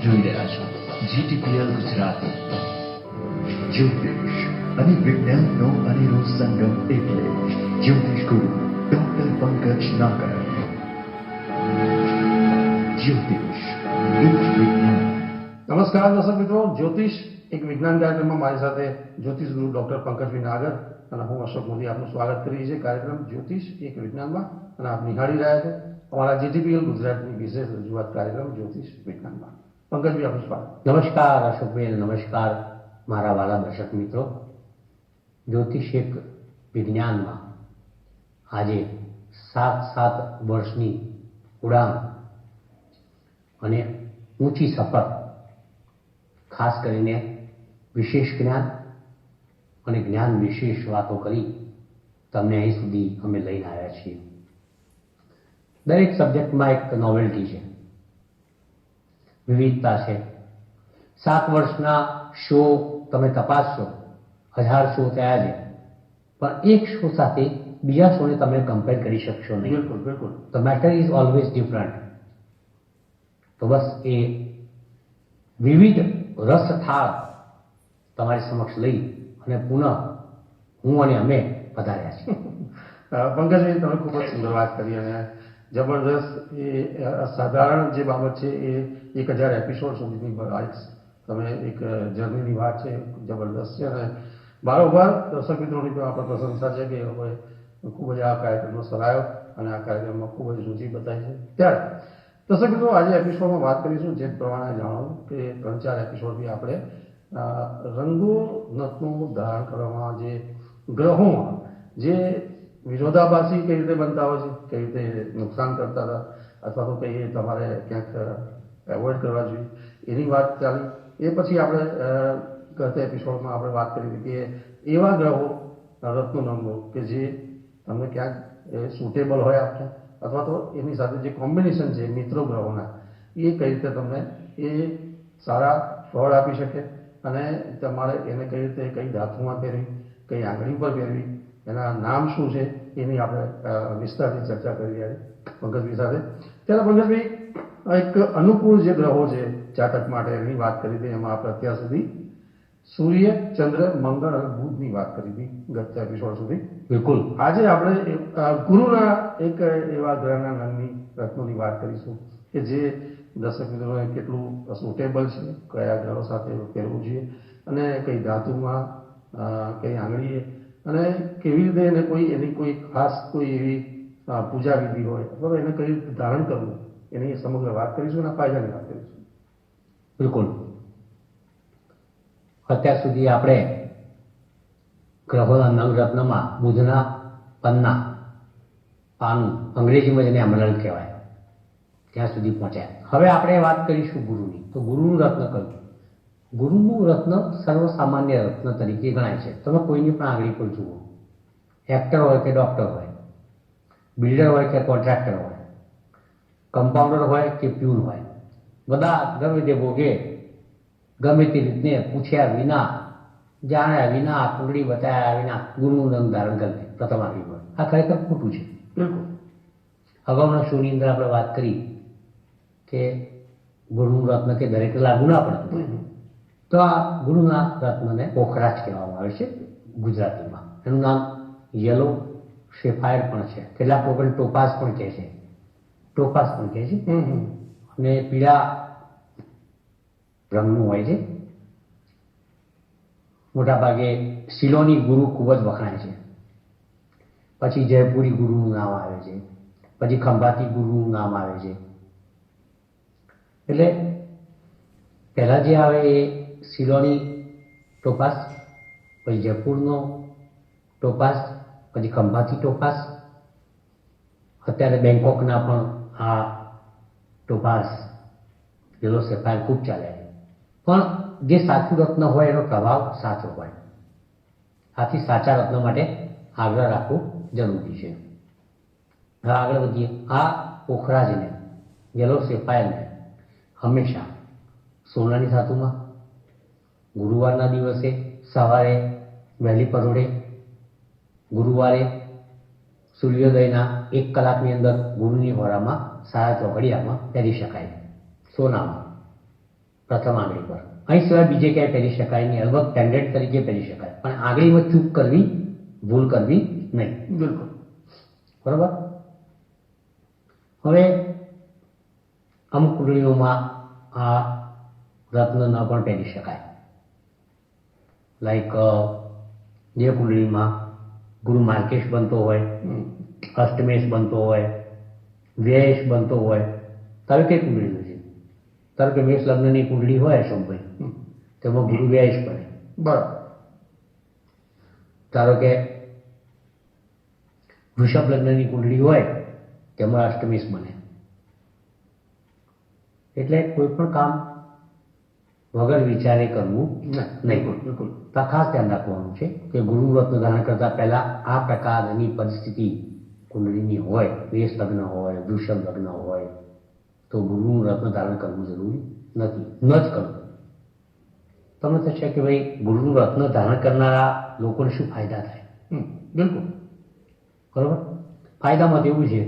જોઈ રહ્યા છો GTPL ગુજરાતી. જ્યોતિષ અને વિજ્ઞાનનો અનેરો સંગમ એટલે જ્યોતિષ ગુરુ ડોક્ટર પંકજ નાગર. જ્યોતિષ એક વિજ્ઞાન. નમસ્કાર દર્શક મિત્રો, જ્યોતિષ એક વિજ્ઞાન કાર્યક્રમમાં મારી સાથે જ્યોતિષ ગુરુ ડોક્ટર પંકજ નાગર અને હું અશોક મોદી આપનું સ્વાગત કરી છે. કાર્યક્રમ જ્યોતિષ એક વિજ્ઞાનમાં અને આપ નિહાળી રહ્યા છો અમારા GTPL ગુજરાતની વિશેષ રજૂઆત કાર્યક્રમ જ્યોતિષ વિજ્ઞાનમાં. પંકજભાઈ આપનું સ્વાગત. નમસ્કાર અશોકભાઈ, નમસ્કાર મારા વાલા દર્શક મિત્રો. જ્યોતિષ એક વિજ્ઞાનમાં આજે 7 વર્ષની ઉડાન અને ઊંચી સફર, ખાસ કરીને વિશેષ જ્ઞાન અને જ્ઞાન વિશેષ વાતો કરી તમને અહીં સુધી અમે લઈને આવ્યા છીએ. દરેક સબ્જેક્ટમાં એક નોવેલ્ટી છે, વિવિધતા છે. 7 વર્ષના શો તમે તપાસશો, 1000 શો થયા છે, પણ એક શો સાથે બીજા શોને તમે કમ્પેર કરી શકશો નહીં. બિલકુલ બિલકુલ. The matter is always different. તો બસ એ વિવિધ રસ થાળ તમારી સમક્ષ લઈ અને પુનઃ હું અને અમે પધાર્યા છીએ. પંકજભાઈ, તમે ખૂબ જ સુંદર વાત કરી અને જબરદસ્ત. એ સાધારણ જે બાબત છે એ 1000 એપિસોડ સુધીની તમે એક જર્નીની વાત છે, જબરદસ્ત છે. અને બારોબાર દર્શક મિત્રોની પણ આપણે પ્રશંસા છે કે એ લોકોએ ખૂબ જ આ કાર્યક્રમનો સરાહ્યો અને આ કાર્યક્રમમાં ખૂબ જ રુચિ બતાવી છે. ત્યારે દર્શક મિત્રો, આજે એપિસોડમાં વાત કરીશું જે પ્રમાણે જાણો કે 3-4 એપિસોડથી આપણે રંગોનથનું ધારણ કરવામાં જે ગ્રહોમાં જે વિરોધાભાસી કઈ રીતે બનતા હોય છે, કઈ રીતે નુકસાન કરતા હતા અથવા તો કઈ તમારે ક્યાંક એવોઇડ કરવા જોઈએ એની વાત ચાલી. એ પછી આપણે ગત એપિસોડમાં આપણે વાત કરી હતી કે એવા ગ્રહો રત્નનંગો કે જે તમને ક્યાંક સુટેબલ હોય આપણે અથવા તો એની સાથે જે કોમ્બિનેશન છે મિત્રો ગ્રહોના, એ કઈ રીતે તમને એ સારા ફળ આપી શકે અને તમારે એને કઈ રીતે કઈ ધાતુમાં પહેરવી, કઈ આંગળી પર પહેરવી, એના નામ શું છે એની આપણે વિસ્તારથી ચર્ચા કરી રહ્યા પંકજભાઈ સાથે. ત્યારે પંકજભાઈ, એક અનુકૂળ જે ગ્રહો છે જાતક માટે એની વાત કરી હતી. એમાં આપણે અત્યાર સુધી સૂર્ય, ચંદ્ર, મંગળ અને બુધની વાત કરી હતી ગત એપિસોડ સુધી. બિલકુલ. આજે આપણે ગુરુના એક એવા ગ્રહના નામની રત્નોની વાત કરીશું કે જે દર્શક મિત્રોને કેટલું સુટેબલ છે, કયા ગ્રહો સાથે પહેરવું જોઈએ અને કઈ ધાતુમાં, કઈ આંગળીએ અને કેવી રીતે એને એની કોઈ ખાસ કોઈ એવી પૂજા વિધિ હોય અથવા એને કઈ રીતે ધારણ કરવું એની સમગ્ર વાત કરીશું અને ફાયદાની વાત કરીશું. બિલકુલ. અત્યાર સુધી આપણે ગ્રહોના નવરત્નમાં બુધના પન્ના, પાનું, અંગ્રેજીમાં જેને એમરલ્ડ કહેવાય, ત્યાં સુધી પહોંચ્યા. હવે આપણે વાત કરીશું ગુરુની. તો ગુરુનું રત્ન કયું? ગુરુનું રત્ન સર્વસામાન્ય રત્ન તરીકે ગણાય છે. તમે કોઈની પણ આંગળી પર જુઓ, એક્ટર હોય કે ડૉક્ટર હોય, બિલ્ડર હોય કે કોન્ટ્રાક્ટર હોય, કમ્પાઉન્ડર હોય કે પ્યુન હોય, બધા ગમે તે ભોગે ગમે તે રીતને પૂછ્યા વિના, જાણ્યા વિના, કુંડળી બતાવ્યા વિના ગુરુનું રંગ ધારણ કરે પ્રથમ આંગળી પર. આ ખરેખર ખોટું છે. બિલકુલ. અગાઉના શોની અંદર આપણે વાત કરી કે ગુરુનું રત્ન કે દરેક લાગુ ના પડતું. તો આ ગુરુના રત્નને પોખરાજ કહેવામાં આવે છે ગુજરાતીમાં. એનું નામ યલો સેફાયર પણ છે, કેટલાક લોકો ટોપાસ પણ કહે છે, ટોપાસ પણ કહે છે, અને પીળા રંગનું હોય છે. મોટાભાગે સિલોની ગુરુ ખૂબ જ વખણાય છે. પછી જયપુરી ગુરુનું નામ આવે છે, પછી ખંભાતી ગુરુનું નામ આવે છે. એટલે પહેલા જે આવે એ સિલોની ટોપાસ, પછી જયપુરનો ટોપાસ, પછી ખંભાતી ટોપાસ. અત્યારે બેંકોકના પણ આ ટોપાસ યલો સેફાયર ખૂબ ચાલે છે. પણ જે સાચું રત્ન હોય એનો પ્રભાવ સાચો હોય. આથી સાચા રત્ન માટે આગ્રહ રાખવો જરૂરી છે. હવે આગળ વધીએ. આ પોખરાજને, યલો સેફાયરને હંમેશા સોનાની ધાતુમાં, ગુરુવારના દિવસે સવારે વહેલી પરોઢે, ગુરુવારે સૂર્યોદયના 1 કલાકની અંદર ગુરુની હોરામાં સારા ચોઘડિયામાં પહેરી શકાય, સોનામાં. પ્રથમ આંગળી પર. અહીં સિવાય બીજે ક્યાંય પહેરી શકાય નહીં. અલબત્ત પેન્ડન્ટ તરીકે પહેરી શકાય, પણ આંગળીમાં ચૂક કરવી, ભૂલ કરવી નહીં. બિલકુલ. બરોબર. હવે અમુક કુંડળીઓમાં આ રત્ન ન પણ પહેરી શકાય. લાઈક જે કુંડળીમાં ગુરુ માર્કેશ બનતો હોય, અષ્ટમેશ બનતો હોય, વ્યયેશ બનતો હોય. તારે કઈ કુંડળીનું છે? તારે કે મેષ લગ્નની કુંડળી હોય અશોકભાઈ, તેમાં ગુરુ વ્યયેશ બને. બરાબર. ધારો કે વૃષભ લગ્નની કુંડળી હોય, તેમાં અષ્ટમેશ બને. એટલે કોઈ પણ કામ વગર વિચારે કરવું નહીં. બિલકુલ. તો ખાસ ધ્યાન રાખવાનું છે કે ગુરુ રત્ન ધારણ કરતા પહેલા આ પ્રકારની પરિસ્થિતિ કુંડળીની હોય, મેષ લગ્ન હોય, વૃષભ લગ્ન હોય, તો ગુરુનું રત્ન ધારણ કરવું જરૂરી નથી, ન જ કરવું. તમને થશે કે ભાઈ ગુરુનું રત્ન ધારણ કરનારા લોકોને શું ફાયદા થાય? બિલકુલ. બરોબર. ફાયદામાં એવું છે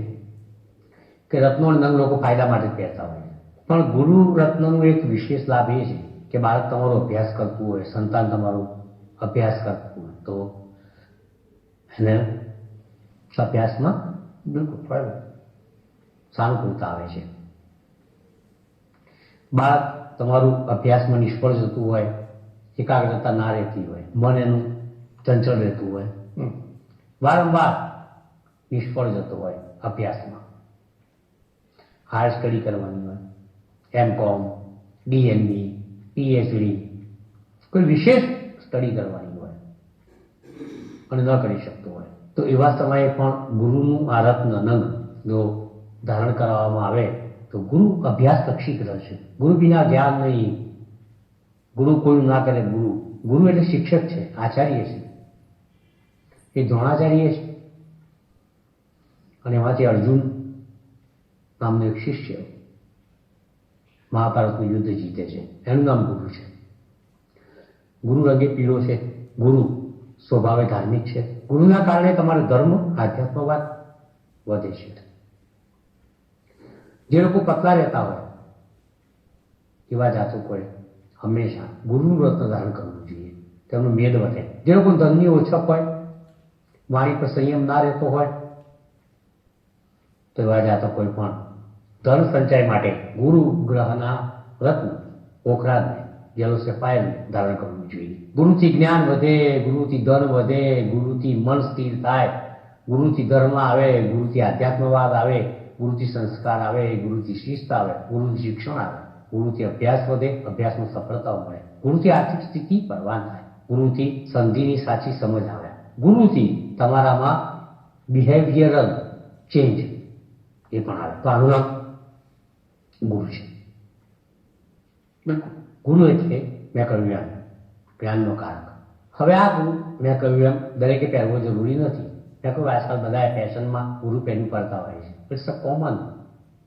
કે રત્નો અને નંગ લોકો ફાયદા માટે જ પહેરતા હોય છે, પણ ગુરુ રત્નનું એક વિશેષ લાભ એ છે કે બાળક તમારો અભ્યાસ કરતું હોય, સંતાન તમારું અભ્યાસ કરતું હોય, તો એને અભ્યાસમાં બિલકુલ ફાયદા, સાનુકૂળતા આવે છે. બાળક તમારું અભ્યાસમાં નિષ્ફળ જતું હોય, એકાગ્રતા ના રહેતી હોય, મન એનું ચંચળ રહેતું હોય, વારંવાર નિષ્ફળ જતો હોય અભ્યાસમાં, હાયર સ્ટડી કરવાની હોય, એમકોમ, ડીએમબી, પીએચડી, કોઈ વિશેષ સ્ટડી કરવાની હોય અને ન કરી શકતો હોય, તો એવા સમયે પણ ગુરુનું આ રત્ન નંગ જો ધારણ કરાવવામાં આવે તો ગુરુ અભ્યાસલક્ષી રહેશે. ગુરુ વિના જ્ઞાન નહીં. ગુરુ કોઈ ના કરે. ગુરુ એટલે શિક્ષક છે, આચાર્ય છે, એ દ્રોણાચાર્ય છે. અને એમાંથી અર્જુન નામનો એક શિષ્ય મહાભારતનું યુદ્ધ જીતે છે, એનું નામ ગુરુ છે. ગુરુ રંગે પીળો છે. ગુરુ સ્વભાવે ધાર્મિક છે. ગુરુના કારણે તમારો ધર્મ, આધ્યાત્મવાદ વધે છે. જે લોકો પતલા રહેતા હોય એવા જાતકોએ હંમેશા ગુરુનું રત્ન ધારણ કરવું જોઈએ, તેમનો મેદ વધે. જે લોકો ધનની ઓછક હોય, વાણી પર સંયમ ના રહેતો હોય, તો એવા જાતકોએ પણ ધન સંચય માટે ગુરુ ગ્રહના રત્ન પોખરાજને, યલો સેફાયરને ધારણ કરવું જોઈએ. ગુરુથી જ્ઞાન વધે, ગુરુથી ધન વધે, ગુરુથી મન સ્થિર થાય, ગુરુથી ધર્મ આવે, ગુરુથી આધ્યાત્મવાદ આવે, ગુરુથી સંસ્કાર આવે, ગુરુથી શિસ્ત આવે, ગુરુથી શિક્ષણ આવે, ગુરુથી અભ્યાસ વધે, અભ્યાસમાં સફળતાઓ મળે, ગુરુથી આર્થિક સ્થિતિ પરવાન થાય, ગુરુથી સંધિની સાચી સમજ આવે, ગુરુથી તમારામાં બિહેવિયરલ ચેન્જ એ પણ આવે. તો આનું નામ ગુરુ છે. બિલકુલ. ગુરુ એટલે મેં કહ્યું એમ જ્ઞાનનો કારક. હવે આ ગુરુ મેં કહ્યું એમ દરેકે પહેરવો જરૂરી નથી. મેં કહ્યું આજકાલ બધા ફેશનમાં ગુરુ પહેરી પડતા હોય છે. ઇટ્સ અ કોમન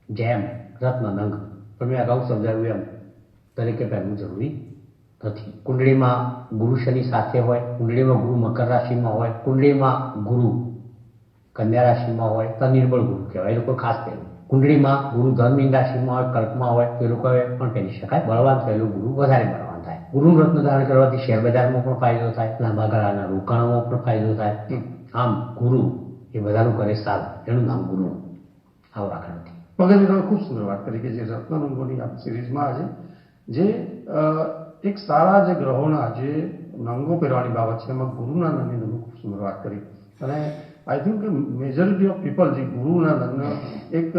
જેમ રત્ન નંગ. પણ મેં અગાઉ સમજાવ્યું એમ દરેકે પહેરવું જરૂરી નથી. કુંડળીમાં ગુરુ શનિ સાથે હોય, કુંડળીમાં ગુરુ મકર રાશિમાં હોય, કુંડળીમાં ગુરુ કન્યા રાશિમાં હોય તો નિર્બળ ગુરુ કહેવાય, એ લોકો ખાસ પહેરવું. કુંડળીમાં ગુરુ ધન મીન રાશિમાં હોય, કર્કમાં હોય તો એ લોકોએ પણ પહેરી શકાય. બળવાન થયેલું ગુરુ વધારે બળવાન થાય. ગુરુનું રત્ન ધારણ કરવાથી શેરબજારમાં પણ ફાયદો થાય, લાંબા ગાળાના રોકાણોમાં પણ ફાયદો થાય. આમ ગુરુ એ બધાનું કરે સારું, એનું નામ ગુરુ. આવો રાખણ નથી. પગલજી તમે ખૂબ સુંદર વાત કરી કે જે રત્નનંગોની આ સિરીઝમાં આજે જે એક સારા જે ગ્રહોના જે નંગો પહેરવાની બાબત છે એમાં ગુરુના નંગની તમે ખૂબ સુંદર વાત કરી. અને I think majority of people જે ગુરુના નંગ એક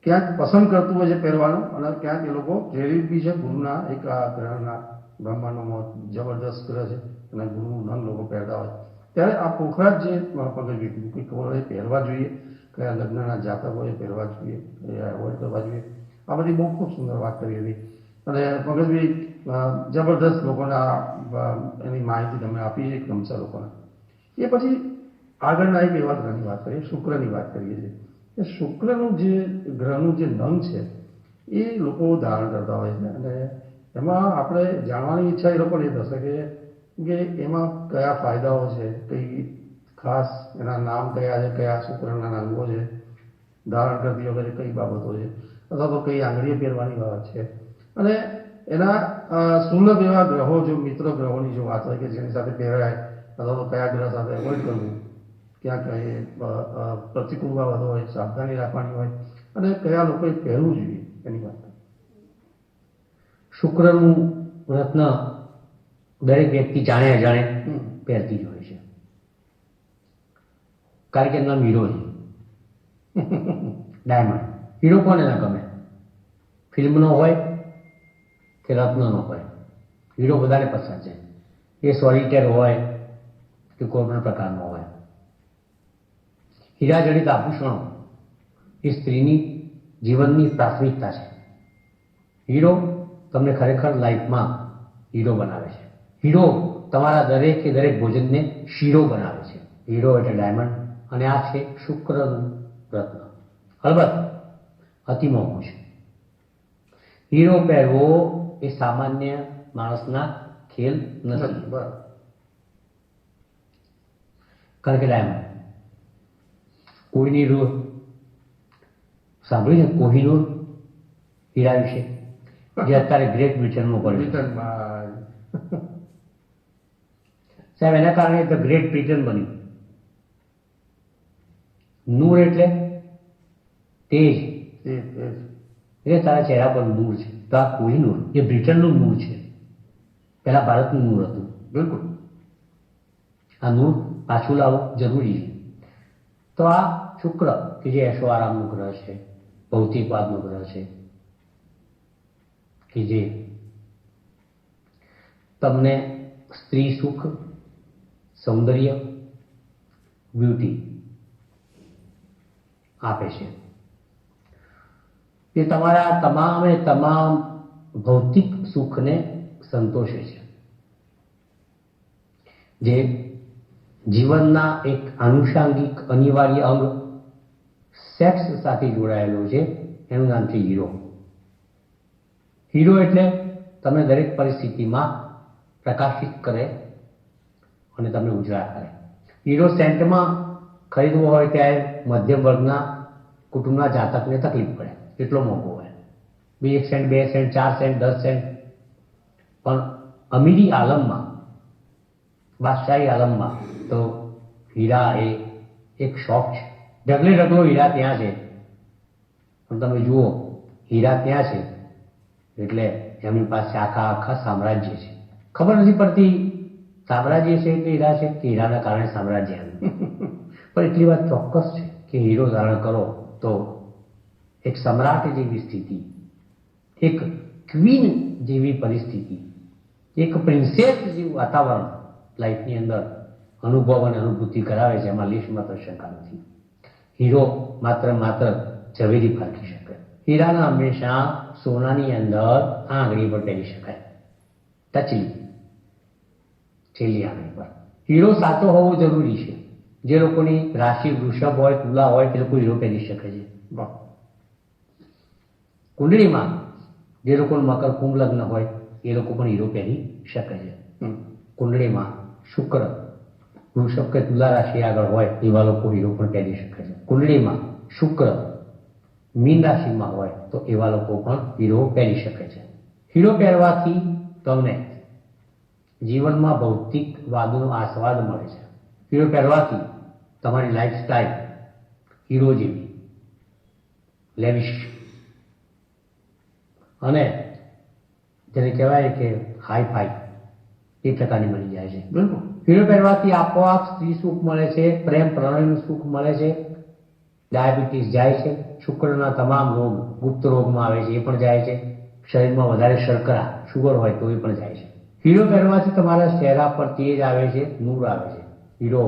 ક્યાંક પસંદ કરતું હોય છે પહેરવાનું, અને ક્યાંક એ લોકો પ્રેરિત બી છે ગુરુના એક આ ગ્રહના બ્રહ્માંડમાં જબરદસ્ત ગ્રહ છે અને ગુરુનું નંગ લોકો પહેરતા હોય. ત્યારે આ પોખરાજ જે પગલજી કીધું કે પહેરવા જોઈએ, કયા લગ્નના જાતકોએ પહેરવા જોઈએ, એ એવોઇડ કરવા જોઈએ, આ બધી બહુ ખૂબ સુંદર વાત કરી હતી. અને પગલજી જબરદસ્ત લોકોના એની માહિતી તમે આપી છે ગમશે લોકોને. એ પછી આગળના એક એવા ગ્રહની વાત કરીએ, શુક્રની વાત કરીએ છીએ. એ શુક્રનું જે ગ્રહનું જે નંગ છે એ લોકો ધારણ કરતા હોય છે, અને એમાં આપણે જાણવાની ઈચ્છા એ લોકોને એ થશે કે એમાં કયા ફાયદાઓ છે, કઈ ખાસ એના નામ કયા છે, કયા શુક્રના અંગો છે, ધારણ કરતી વખતે કઈ બાબતો છે, અથવા તો કઈ આંગળીએ પહેરવાની બાબત છે. અને એના સુલભ એવા ગ્રહો, જો મિત્ર ગ્રહોની જો વાત હોય કે જેની સાથે પહેરાય અથવા તો કયા ગ્રહ સાથે એવોઇડ કરવું, ક્યાં કઈ પ્રતિકૂળ બાબત હોય, સાવધાની રાખવાની હોય, અને કયા લોકોએ પહેરવું જોઈએ એની વાત. શુક્રનું રત્ન દરેક વ્યક્તિ જાણે અજાણે પહેરતી જ હોય છે, કારણ કે એમના હીરો છે. ડાયમંડ હીરો કોને ના ગમે? ફિલ્મનો હોય કે રત્નનો હોય, હીરો બધાને પસંદ છે. એ સોલિટેર હોય કે કોઈ પણ પ્રકારનો હોય. હીરા જડિત આભૂષણો એ સ્ત્રીની જીવનની પ્રાથમિકતા છે. હીરો તમને ખરેખર લાઈફમાં હીરો બનાવે છે. હીરો તમારા દરેક કે દરેક ભોજનને શીરો બનાવે છે. હીરો એટલે ડાયમંડ, અને આ છે શુક્રનું રત્ન. અલબત્ત અતિ મોંઘું છે. હીરો પહેરવો એ સામાન્ય માણસના ખેલ નથી, કારણ કે ડાયમંડ કોઈની રૂહ સાંભળ્યું છે? કોહિનૂર હીરા વિશે, જે અત્યારે ગ્રેટ બ્રિટનમાં પડ્યું. સાહેબ, એના કારણે ધ ગ્રેટ બ્રિટન બન્યું. નૂર એટલે તેજ, એટલે તારા ચહેરા પર નૂર છે. તો આ કોહિનૂર એ બ્રિટનનું નૂર છે, પહેલા ભારતનું નૂર હતું. બિલકુલ. આ નૂર પાછું લાવવું જરૂરી છે. તો આ શુક્ર કે જે એશો આરામનો ગ્રહ છે, ભૌતિકવાદનો ગ્રહ છે, કે જે તમને સ્ત્રી સુખ, સૌંદર્ય, બ્યુટી આપે છે. એ તમારા તમામ ભૌતિક સુખને સંતોષે છે. જે જીવનના એક આનુષાંગિક અનિવાર્ય અંગ સેક્સ સાથે જોડાયેલો છે, એનું નામ છે હીરો. હીરો એટલે તમે દરેક પરિસ્થિતિમાં પ્રકાશિત કરે અને તમને ઉજળા કરે. હીરો સેન્ટમાં ખરીદવો હોય ત્યારે મધ્યમ વર્ગના કુટુંબના જાતકને તકલીફ પડે, એટલો મોંઘો હોય. 1 સેન્ટ, 2 સેન્ટ, 4 સેન્ટ, 10 સેન્ટ. પણ અમીરી આલમમાં, બાદશાહી આલમમાં તો હીરા એ એક શોખ છે. ઢગલે ઢગલો હીરા ત્યાં છે, પણ તમે જુઓ હીરા ત્યાં છે એટલે એમની પાસે આખા સામ્રાજ્ય છે. ખબર નથી પડતી સામ્રાજ્ય છે એટલે હીરા છે કે હીરાના કારણે સામ્રાજ્ય. પણ એટલી વાત ચોક્કસ છે કે હીરો ધારણ કરો તો એક સમ્રાટ જેવી સ્થિતિ, એક ક્વીન જેવી પરિસ્થિતિ, એક પ્રિન્સેસ જેવું વાતાવરણ લાઈફની અંદર અનુભવ અને અનુભૂતિ કરાવે છે. એમાં લેશ માત્ર શંકા નથી. હીરો માત્ર ઝવેરી પારખી શકે. હીરાના હંમેશા સોનાની અંદર આંગળી પર પહેરી શકાય, ટચલી, છેલ્લી આંગળી પર. હીરો સાચો હોવો જરૂરી છે. જે લોકોની રાશિ વૃષભ હોય, તુલા હોય, તે લોકો હીરો પહેરી શકે છે. કુંડળીમાં જે લોકોનું મકર કુંભ લગ્ન હોય એ લોકો પણ હીરો પહેરી શકે છે. કુંડળીમાં શુક્ર વૃષભ કે તુલા રાશિ આગળ હોય એવા લોકો હીરો પણ પહેરી શકે છે. કુંડળીમાં શુક્ર મીન રાશિમાં હોય તો એવા લોકો પણ હીરો પહેરી શકે છે. હીરો પહેરવાથી તમને જીવનમાં ભૌતિક વાદનો આસ્વાદ મળે છે. હીરો પહેરવાથી તમારી લાઈફસ્ટાઈલ હીરો જેવી લેવિશ અને જેને કહેવાય કે હાઈ ફાઈ એ પ્રકારની બની જાય છે. બિલકુલ. હીરો પહેરવાથી આપોઆપ સ્ત્રી સુખ મળે છે, પ્રેમ પ્રણયનું સુખ મળે છે, ડાયાબિટીસ જાય છે, શુક્રના તમામ રોગ ગુપ્ત રોગમાં આવે છે એ પણ જાય છે, શરીરમાં વધારે શર્કરા શુગર હોય તો એ પણ જાય છે. હીરો પહેરવાથી તમારા ચહેરા પર તેજ આવે છે, નૂર આવે છે. હીરો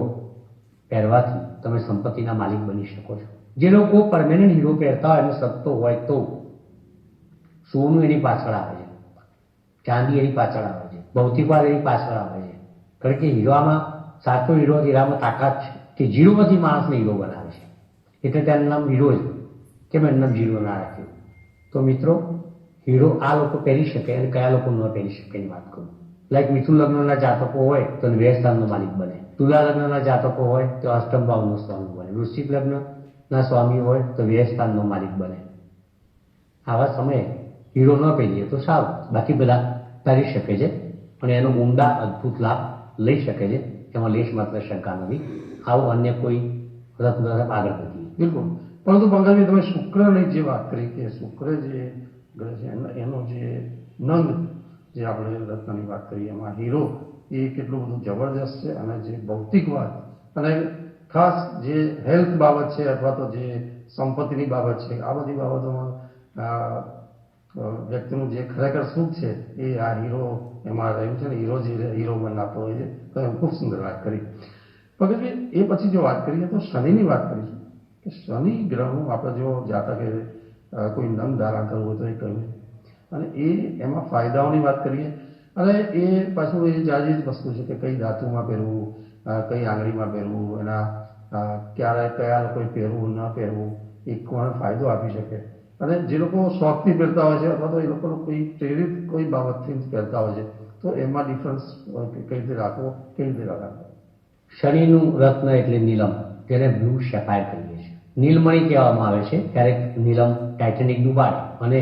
પહેરવાથી તમે સંપત્તિના માલિક બની શકો છો. જે લોકો પરમેનન્ટ હીરો પહેરતા હોય અને સસ્તો હોય તો સોનું એની પાછળ આવે છે, ચાંદી એની પાછળ આવે છે, ભૌતિકવાદ એની પાછળ આવે છે. કારણ કે હીરામાં સાચો હીરામાં તાકાત છે કે ઝીરોમાંથી માણસને હીરો બનાવે છે. એટલે તેનું નામ હીરો જ. કેમ એનું નામ ઝીરો ના રાખ્યું? તો મિત્રો, હીરો આ લોકો પહેરી શકે અને કયા લોકો ન પહેરી શકે એની વાત કરું. લાઈક મિથુન લગ્નના જાતકો હોય તો વ્યય સ્થાનનો માલિક બને, તુલા લગ્નના જાતકો હોય તો અષ્ટમ ભાવનો સ્વામી બને, વૃશ્ચિક લગ્નના સ્વામી હોય તો વ્યય સ્થાનનો માલિક બને. આવા સમયે હીરો ન પહેરીએ તો સારું, બાકી બધા પહેરી શકે છે અને એનો ઊંડા અદ્ભુત લાભ લઈ શકે છે, એમાં લેશ માત્ર શંકા નથી. આવું અન્ય કોઈ રત્ન તરફ આગળ વધીએ. બિલકુલ. પરંતુ પંકજભાઈ, તમે શુક્રની જે વાત કરી કે શુક્ર જે ગ્રહ છે એનો જે નંદ જે આપણે રત્નની વાત કરી એમાં હીરો એ કેટલું બધું જબરદસ્ત છે, અને જે ભૌતિક વાત અને ખાસ જે હેલ્થ બાબત છે અથવા તો જે સંપત્તિની બાબત છે, આ બધી બાબતોમાં વ્યક્તિનું જે ખરેખર સુખ છે એ આ હીરો એમાં રહ્યું છે ને. હીરો બનાવતો હોય છે. તો એમ ખૂબ સુંદર વાત કરી. પંકજભાઈ, એ પછી જો વાત કરીએ તો શનિની વાત કરીશું કે શનિ ગ્રહનું આપણે જો જાતકે કોઈ નંદ ધારણ કરવું હોય તો એ કહ્યું, અને એમાં ફાયદાઓની વાત કરીએ, અને એ પાછું એ જાજી જ વસ્તુ છે કે કઈ ધાતુમાં પહેરવું, કઈ આંગળીમાં પહેરવું, એના ક્યારે કયા લોકોએ પહેરવું ન પહેરવું, એ કોને ફાયદો આપી શકે, અને જે લોકો શોખથી પહેરતા હોય છે અથવા તો એ લોકો કોઈ પ્રેરિત કોઈ બાબતથી પહેરતા હોય છે, તો એમાં ડિફરન્સ કઈ રીતે રાખવો, કેવી રીતે રાખવો? શનિનું રત્ન એટલે નીલમ, જેને બ્લુ શેફાયર કહીએ છીએ. નીલમણી કહેવામાં આવે છે. ક્યારેક નીલમ ટાઇટેનિક ડૂબાડે અને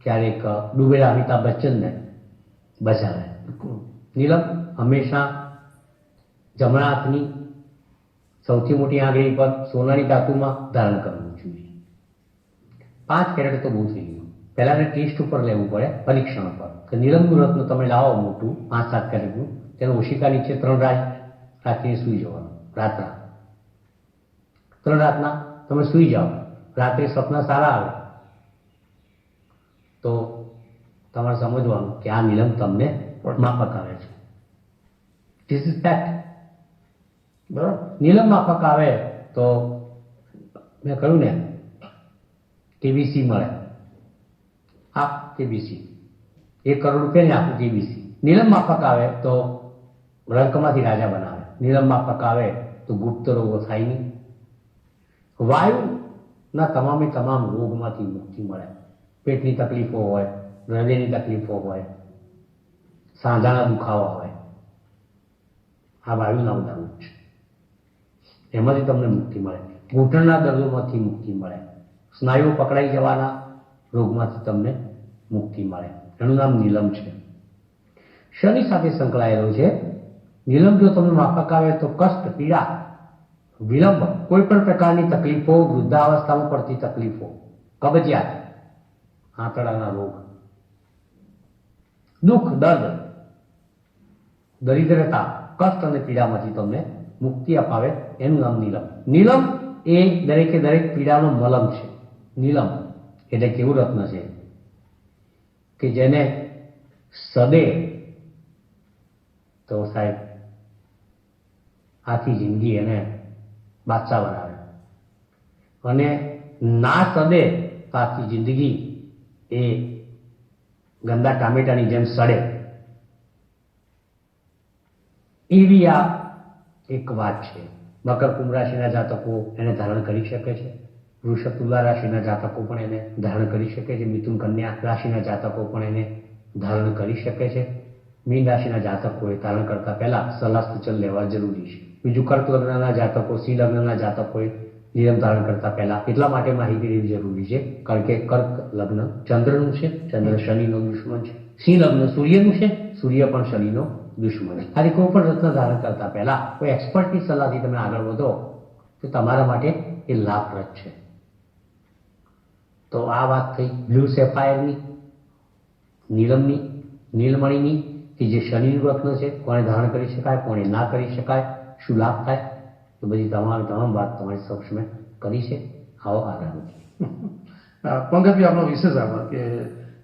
ક્યારેક ડૂબેલા અમિતાભ બચ્ચનને બચાવે. નીલમ હંમેશા જમણા હાથની સૌથી મોટી આંગળી પર સોનાની ધાતુમાં ધારણ કરવું જોઈએ. 5 કેરેટ તો બહુ થઈ ગયું. પહેલાને ટેસ્ટ ઉપર લેવું પડે, પરીક્ષણ પર, કે નીલમનું રત્ન તમે લાવો મોટું 5-7 કેરેટનું, તેનો ઓશિકા નીચે 3 રાત રાખીને સૂઈ જવાનું. રાતના 3 રાતના તમે સૂઈ જાઓ, રાત્રે સપના સારા આવે તો તમારે સમજવાનું કે આ નીલમ તમને માફક આવે છે. This is fact. બરાબર. નીલમ માફક આવે તો મેં કહ્યું ને કેબીસી મળે. આ કેબીસી 1 કરોડ રૂપિયાની આખું કેબીસી. નીલમ માફક આવે તો રંકમાંથી રાજા બનાવે. નીલમ માફક આવે તો ગુપ્ત રોગો થાય નહીં. વાયુના તમામ રોગમાંથી મુક્તિ મળે. પેટની તકલીફો હોય, હૃદયની તકલીફો હોય, સાંધાના દુખાવા હોય, આ વાયુના ઉદાહરણ છે. એમાંથી તમને મુક્તિ મળે. ઘૂંટણના દર્દોમાંથી મુક્તિ મળે. સ્નાયુઓ પકડાઈ જવાના રોગમાંથી તમને મુક્તિ મળે. એનું નામ નીલમ છે. શનિ સાથે સંકળાયેલો છે. નીલમ જો તમને માફક આવે તો કષ્ટ, પીડા, વિલંબ, કોઈ પણ પ્રકારની તકલીફો, વૃદ્ધાવસ્થામાં પડતી તકલીફો, કબજિયાત, આંતરડાના રોગ, દુઃખ, દર્દ, દરિદ્રતા, કષ્ટ અને પીડામાંથી તમને મુક્તિ અપાવે. એનું નામ નીલમ. નીલમ એ દરેકે દરેક પીડાનો મલમ છે. નીલમ એટલે કેવું રત્ન છે કે જેને સદે તો સાહેબ આખી જિંદગી એને બાદશાહ બનાવે, અને ના સદે તો આખી જિંદગી એ ગંદા ટામેટાની જેમ સડે. એવી આ એક વાત છે. મકર કુંભ રાશિના જાતકો એને ધારણ કરી શકે છે. વૃષભ તુલા રાશિના જાતકો પણ એને ધારણ કરી શકે છે. મિથુન કન્યા રાશિના જાતકો પણ એને ધારણ કરી શકે છે. મીન રાશિના જાતકોએ ધારણ કરતા પહેલા સલાહ સૂચન લેવા જરૂરી છે. બીજું કર્ક લગ્નના જાતકો, સિંહ લગ્નના જાતકોએ નિયમ ધારણ કરતા પહેલા એટલા માટે માહિતી લેવી જરૂરી છે કારણ કે કર્ક લગ્ન ચંદ્રનું છે, ચંદ્ર શનિનો દુશ્મન છે. સિંહ લગ્ન સૂર્યનું છે, સૂર્ય પણ શનિનો દુશ્મન છે. આથી કોઈ પણ રત્ન ધારણ કરતા પહેલા કોઈ એક્સપર્ટની સલાહથી તમે આગળ વધો તો તમારા માટે એ લાભપ્રદ છે. તો આ વાત થઈ બ્લુ સેફાયરની, નીલમની, નીલમણીની, કે જે શનિનું રત્ન છે, કોને ધારણ કરી શકાય, કોને ના કરી શકાય, શું લાભ થાય, તો બધી તમામ વાત તમારી સમક્ષ મેં કરી છે. આવો આગળ. પંકજભાઈ, આપણો વિશેષ આભાર કે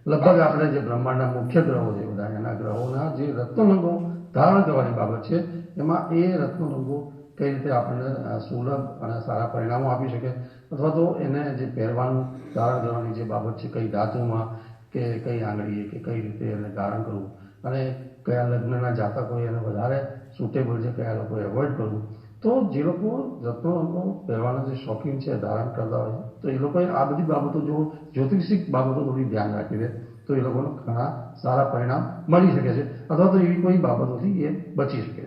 લગભગ આપણે જે બ્રહ્માંડના મુખ્ય ગ્રહો છે બધા એના ગ્રહોના જે રત્નરંગો ધારણ કરવાની બાબત છે એમાં એ રત્નરંગો કઈ રીતે આપણને સુલભ અને સારા પરિણામો આપી શકે, અથવા તો એને જે પહેરવાનું ધારણ કરવાની જે બાબત છે, કઈ ધાતુમાં કે કઈ આંગળીએ કે કઈ રીતે એને ધારણ કરવું, અને કયા લગ્નના જાતકોએ એને વધારે સુટેબલ છે, કયા લોકોએ એવોઇડ કરવું. તો જે લોકો રત્નરંગો પહેરવાના જે શોખીન છે, ધારણ કરતા હોય છે, તો એ લોકોએ આ બધી બાબતો જો જ્યોતિષિક બાબતો થોડી ધ્યાન રાખી દે તો એ લોકોને ઘણા સારા પરિણામ મળી શકે છે, અથવા તો એવી કોઈ બાબતોથી એ બચી શકે છે.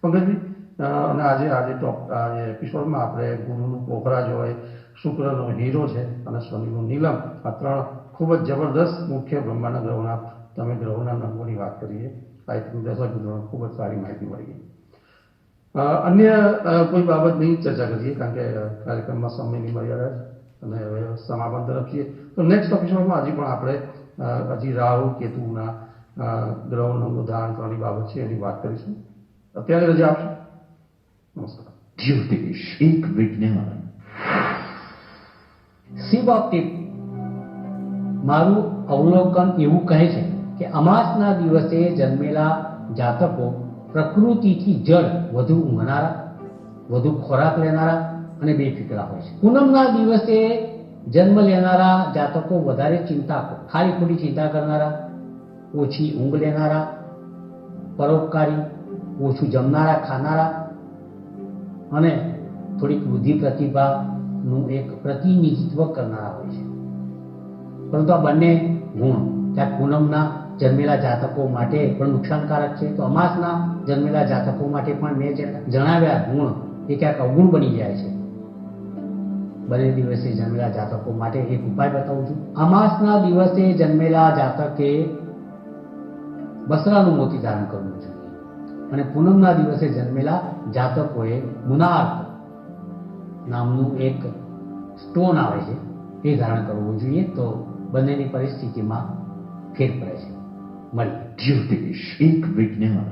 પંકજભાઈ, અને આજે એપિસોડમાં આપણે ગુરુનું પોખરાજ હોય, શુક્રનો હીરો છે અને શનિનું નીલમ, આ 3 ખૂબ જ જબરદસ્ત મુખ્ય બ્રહ્માંડના ગ્રહોના તમે ગ્રહોના નંબરોની વાત કરીએ આઈ થિંક દર્શક મિત્રોને ખૂબ જ સારી માહિતી મળી ગઈ. અન્ય કોઈ બાબતની ચર્ચા કરીએ કારણ કે કાર્યક્રમમાં સમયની મર્યાદા છે અને હવે સમાપન તરફ છીએ. તો નેક્સ્ટ એપિસોડમાં હજી પણ આપણે હજી રાહુ કેતુના ગ્રહોનું ઉદાહરણ કરવાની બાબત છે એની વાત કરીશું. અત્યારે રજા આપશો. નમસ્કાર. જ્યોતિષ એક વિજ્ઞાન. શિવ ઓપ્ટિક મારું અવલોકન એવું કહે છે કે અમાસના દિવસે જન્મેલા જાતકો પ્રકૃતિથી જળ વધુ ઊંઘનારા, વધુ ખોરાક લેનારા અને બેફિકરા હોય છે. પૂનમના દિવસે જન્મ લેનારા જાતકો વધારે ખાલી ખોટી ચિંતા કરનારા, ઓછી ઊંઘ લેનારા, પરોપકારી, ઓછું જમનારા ખાનારા અને થોડીક બુદ્ધિ પ્રતિભાનું એક પ્રતિનિધિત્વ કરનારા હોય છે. પરંતુ આ બંને ગુણ ત્યાં પૂનમના જન્મેલા જાતકો માટે પણ નુકસાનકારક છે, તો અમાસના જન્મેલા જાતકો માટે પણ મેં જે જણાવ્યા ગુણ એ ક્યાંક અવગુણ બની જાય છે. બંને દિવસે જન્મેલા જાતકો માટે એક ઉપાય બતાવું છું. અમાસના દિવસે જન્મેલા જાતકે બસરાનું મોતી ધારણ કરવું જોઈએ અને પૂનમના દિવસે જન્મેલા જાતકોએ મુનાર્ક નામનું એક સ્ટોન આવે છે એ ધારણ કરવું જોઈએ. તો બંનેની પરિસ્થિતિમાં ફેર પડે છે. મળી. જ્યોતિષ એક વિજ્ઞાન.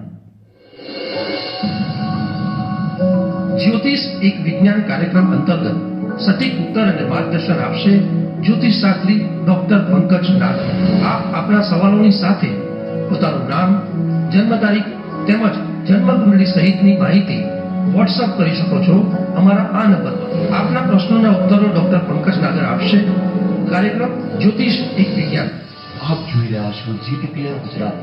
જ્યોતિષ એક વિજ્ઞાન કાર્યક્રમ અંતર્ગત સટીક ઉત્તર અને માર્ગદર્શન આપશે જ્યોતિષ શાસ્ત્રી ડોક્ટર પંકજ નાગ. આપ આપના સવાલોની સાથે પોતાનું નામ, જન્મ તારીખ તેમજ જન્મ કુંડળી સહિતની માહિતી વોટ્સઅપ કરી શકો છો અમારા આ નંબર પર. આપના પ્રશ્નોના ઉત્તરો ડોક્ટર પંકજ નાગર આપશે. કાર્યક્રમ જ્યોતિષ એક વિજ્ઞાન. આપ જોઈ રહ્યા છો GTPR ગુજરાત.